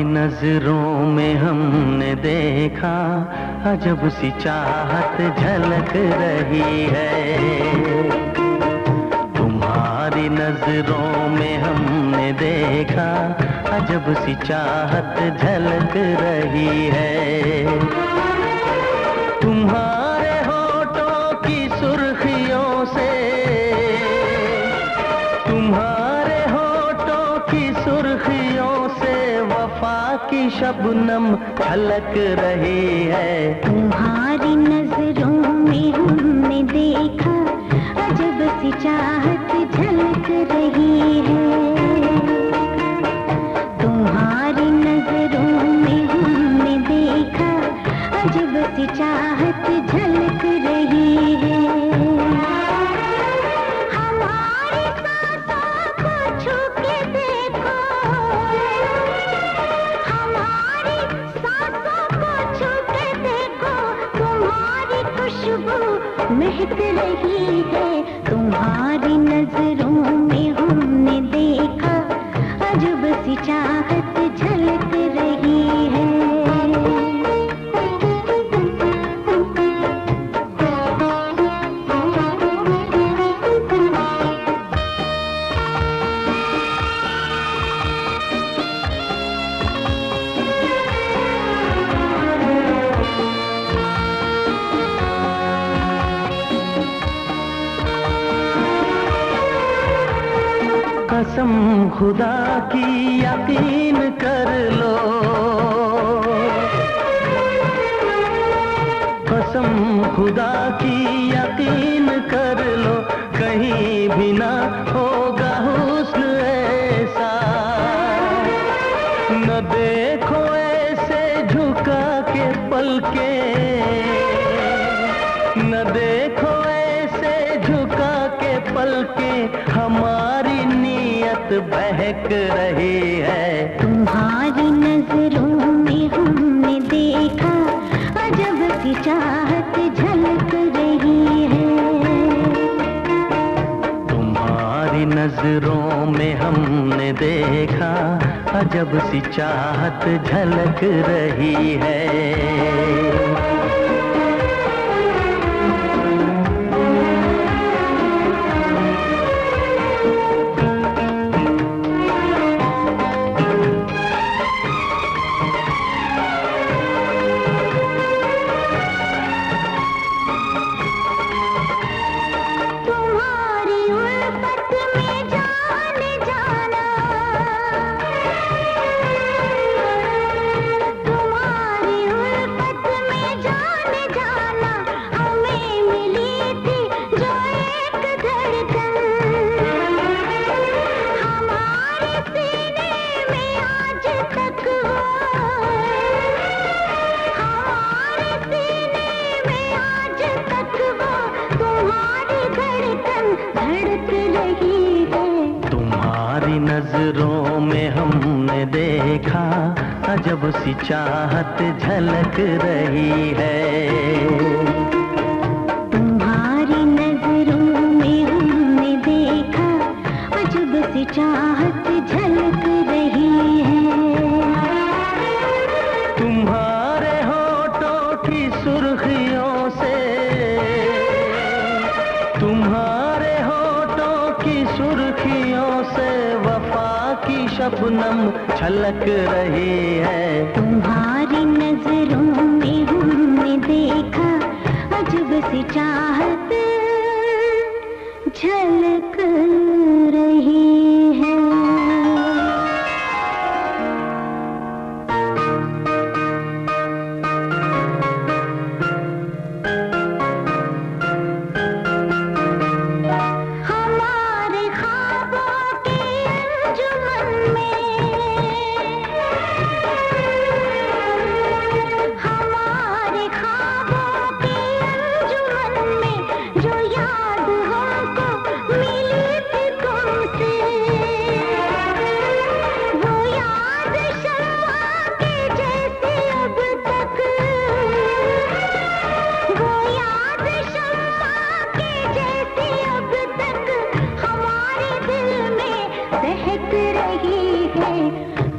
तुम्हारी नजरों में हमने देखा अजब सी चाहत झलक रही है। तुम्हारी नजरों में हमने देखा अजब सी चाहत झलक रही है। तुम्हारे होठों की सुर्खियों से, तुम्हारे होठों की सुर्खियों से वफा की शबनम झलक रही है। तुम्हारी नजरों में हमने देखा अजब सी चाहत झलक रही है। तुम्हारी नजरों में हमने देखा अजब सी चाहत झलक रही है। हमारी सांसों को छू के देखो, हमारी सांसों को छू के देखो, तुम्हारी खुशबू महक रही है। तुम्हारी नजरों में हमने देखा अजब सी चाहत झलक रही है। कसम खुदा की यकीन कर लो, कसम खुदा की यकीन कर लो, कहीं भी ना होगा हुस्न ऐसा। न देखो ऐसे झुका के पलके, न देखो ऐसे झुका के पलके, हमारी नीयत बहक रही है। तुम्हारी नजरों में हमने देखा अजब सी चाहत झलक रही है। तुम्हारी नजरों में हमने देखा अजब सी चाहत झलक रही है। नजरों में हमने देखा अजब सी चाहत झलक रही है। तुम्हारी नजरों में हमने देखा अजब सी चाहत झलक रही है। तुम्हारे होठों की सुर्खियों से, तुम्हारे होठों की सुर्खियों से वफा की शबनम छलक रही है। तुम्हारी नजरों में हमने देखा अजब सी चाहत झलक रही है।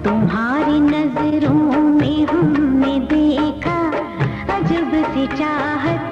तुम्हारी तुम्हारी नजरों में हमने देखा अजब सी चाहत